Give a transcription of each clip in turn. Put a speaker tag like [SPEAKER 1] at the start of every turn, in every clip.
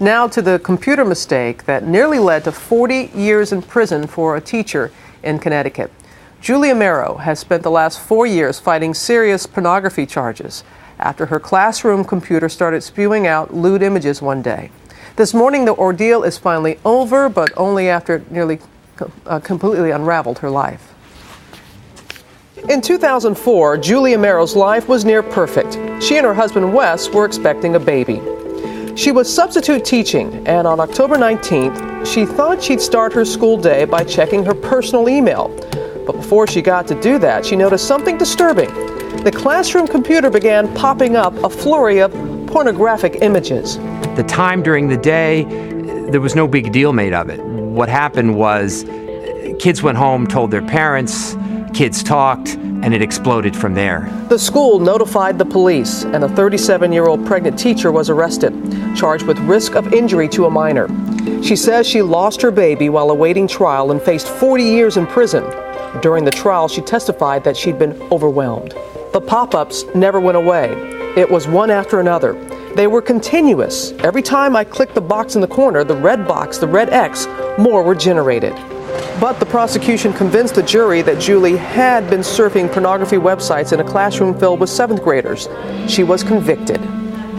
[SPEAKER 1] Now to the computer mistake that nearly led to 40 years in prison for a teacher in Connecticut. Julie Amaro has spent the last 4 years fighting serious pornography charges after her classroom computer started spewing out lewd images one day. This morning, the ordeal is finally over, but only after it nearly completely unraveled her life. In 2004, Julie Amaro's life was near perfect. She and her husband Wes were expecting a baby. She was substitute teaching, and on October 19th, she thought she'd start her school day by checking her personal email. But before she got to do that, she noticed something disturbing. The classroom computer began popping up a flurry of pornographic images.
[SPEAKER 2] The time during the day, there was no big deal made of it. What happened was kids went home, told their parents, kids talked, and it exploded from there.
[SPEAKER 1] The school notified the police, and a 37-year-old pregnant teacher was arrested, charged with risk of injury to a minor. She says she lost her baby while awaiting trial and faced 40 years in prison. During the trial, she testified that she'd been overwhelmed. The pop-ups never went away. It was one after another. They were continuous. Every time I clicked the box in the corner, the red box, the red X, more were generated. But the prosecution convinced the jury that Julie had been surfing pornography websites in a classroom filled with 7th graders. She was convicted.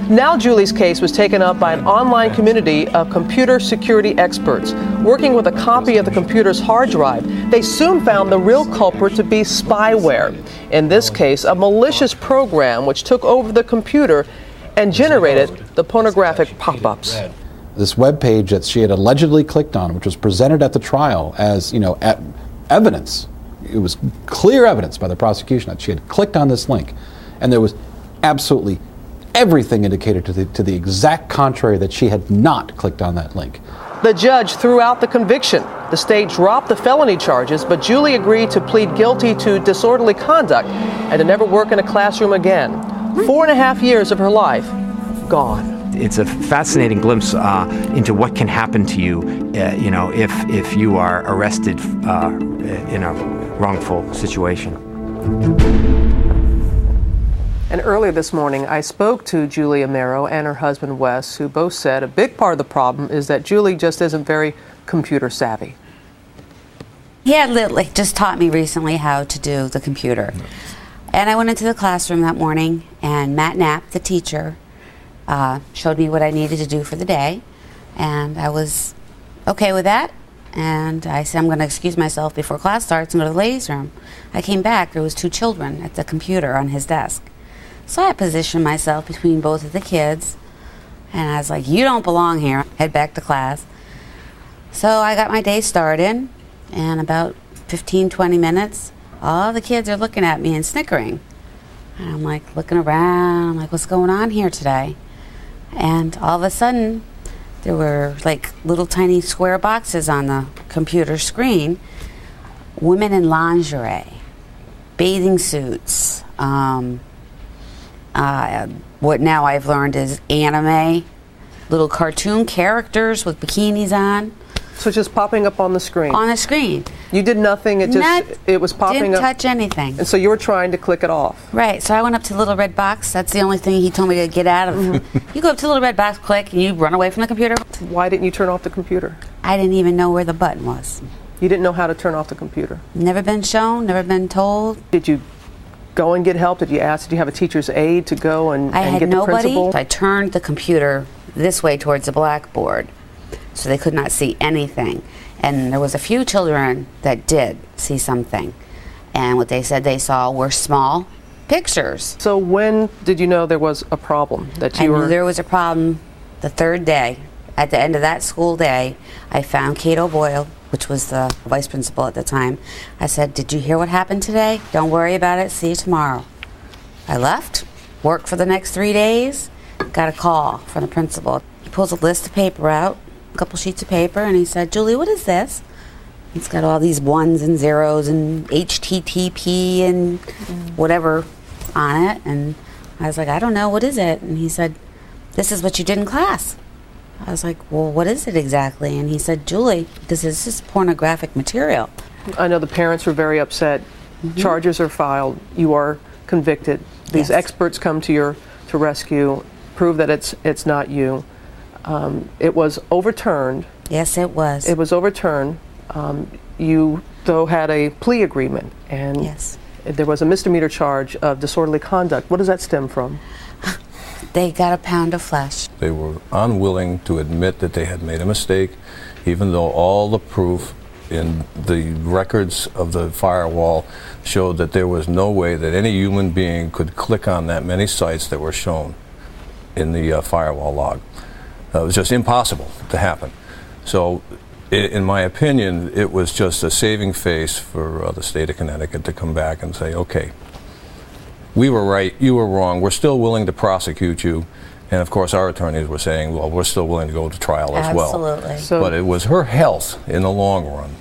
[SPEAKER 1] Now Julie's case was taken up by an online community of computer security experts. Working with a copy of the computer's hard drive, they soon found the real culprit to be spyware. In this case, a malicious program which took over the computer and generated the pornographic pop-ups.
[SPEAKER 3] This web page that she had allegedly clicked on, which was presented at the trial as, evidence. It was clear evidence by the prosecution that she had clicked on this link, and there was absolutely everything indicated to the exact contrary that she had not clicked on that link.
[SPEAKER 1] The judge threw out the conviction. The state dropped the felony charges, but Julie agreed to plead guilty to disorderly conduct and to never work in a classroom again. 4.5 years of her life gone.
[SPEAKER 2] It's a fascinating glimpse into what can happen to you, if you are arrested in a wrongful situation.
[SPEAKER 1] And earlier this morning, I spoke to Julie Amaro and her husband Wes, who both said a big part of the problem is that Julie just isn't very computer savvy.
[SPEAKER 4] He had literally just taught me recently how to do the computer. And I went into the classroom that morning, and Matt Knapp, the teacher, showed me what I needed to do for the day, and I was okay with that. And I said, I'm going to excuse myself before class starts and go to the ladies' room. I came back, there was 2 children at the computer on his desk. So I positioned myself between both of the kids, and I was like, you don't belong here, head back to class. So I got my day started, and about 15-20 minutes, all the kids are looking at me and snickering. And I'm like looking around, I'm like, what's going on here today? And all of a sudden, there were like little tiny square boxes on the computer screen. Women in lingerie, bathing suits, what now I've learned is anime, little cartoon characters with bikinis on.
[SPEAKER 1] So it's just popping up on the screen?
[SPEAKER 4] On the screen.
[SPEAKER 1] You did nothing, it was popping
[SPEAKER 4] didn't
[SPEAKER 1] up?
[SPEAKER 4] Didn't touch anything.
[SPEAKER 1] And so you were trying to click it off?
[SPEAKER 4] Right, so I went up to the little red box. That's the only thing he told me to get out of. You go up to the little red box, click, and you run away from the computer.
[SPEAKER 1] Why didn't you turn off the computer?
[SPEAKER 4] I didn't even know where the button was.
[SPEAKER 1] You didn't know how to turn off the computer?
[SPEAKER 4] Never been shown, never been told.
[SPEAKER 1] Did you go and get help? Did you have a teacher's aide to go and
[SPEAKER 4] I had
[SPEAKER 1] get the principal?
[SPEAKER 4] nobody. I turned the computer this way towards the blackboard so they could not see anything. And there was a few children that did see something. And what they said they saw were small pictures.
[SPEAKER 1] So when did you know there was a problem?
[SPEAKER 4] I knew there was a problem the 3rd day. At the end of that school day, I found Kate O'Boyle, which was the vice principal at the time. I said, did you hear what happened today? Don't worry about it. See you tomorrow. I left, worked for the next 3 days, got a call from the principal. He pulls a list of paper out, a couple sheets of paper, and he said, Julie, what is this? It's got all these 1s and 0s and HTTP and whatever on it. And I was like, I don't know, what is it? And he said, this is what you did in class. I was like, well, what is it exactly? And he said, Julie, this is pornographic material.
[SPEAKER 1] I know the parents were very upset. Charges are filed. You are convicted. These experts come to rescue, prove that it's not you. It was overturned.
[SPEAKER 4] Yes, it was.
[SPEAKER 1] It was overturned. You, though, had a plea agreement, and
[SPEAKER 4] Yes.
[SPEAKER 1] there was a misdemeanor charge of disorderly conduct. What does that stem from?
[SPEAKER 4] They got a pound of flesh.
[SPEAKER 5] They were unwilling to admit that they had made a mistake, even though all the proof in the records of the firewall showed that there was no way that any human being could click on that many sites that were shown in the firewall log. It was just impossible to happen. So, in my opinion, it was just a saving face for the state of Connecticut to come back and say, okay, we were right, you were wrong, we're still willing to prosecute you. And of course our attorneys were saying, well, we're still willing to go to trial as well.
[SPEAKER 4] Absolutely.
[SPEAKER 1] So,
[SPEAKER 5] But it was her health in the long run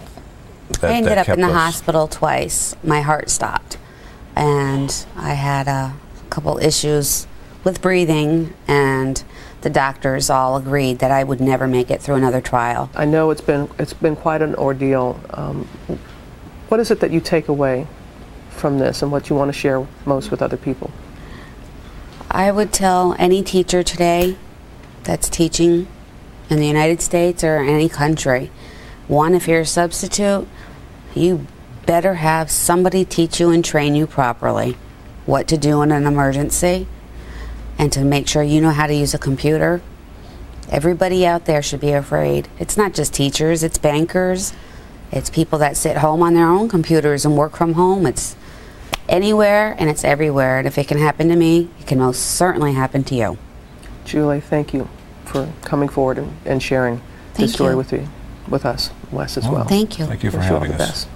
[SPEAKER 5] that
[SPEAKER 4] I ended up
[SPEAKER 5] kept
[SPEAKER 4] in the
[SPEAKER 5] us.
[SPEAKER 4] hospital twice. My heart stopped. And I had a couple issues with breathing, and the doctors all agreed that I would never make it through another trial.
[SPEAKER 1] I know it's been quite an ordeal. What is it that you take away from this, and what you want to share most with other people?
[SPEAKER 4] I would tell any teacher today that's teaching in the United States or any country, one, if you're a substitute, you better have somebody teach you and train you properly what to do in an emergency, and to make sure you know how to use a computer. Everybody out there should be afraid. It's not just teachers, it's bankers, it's people that sit home on their own computers and work from home. It's anywhere and it's everywhere. And if it can happen to me, it can most certainly happen to you.
[SPEAKER 1] Julie, thank you for coming forward and sharing
[SPEAKER 4] Thank
[SPEAKER 1] this story
[SPEAKER 4] you.
[SPEAKER 1] with us, Wes, as well.
[SPEAKER 4] Thank you.
[SPEAKER 5] Thank you for
[SPEAKER 1] Wish you all
[SPEAKER 5] having
[SPEAKER 1] the
[SPEAKER 5] us.
[SPEAKER 1] best.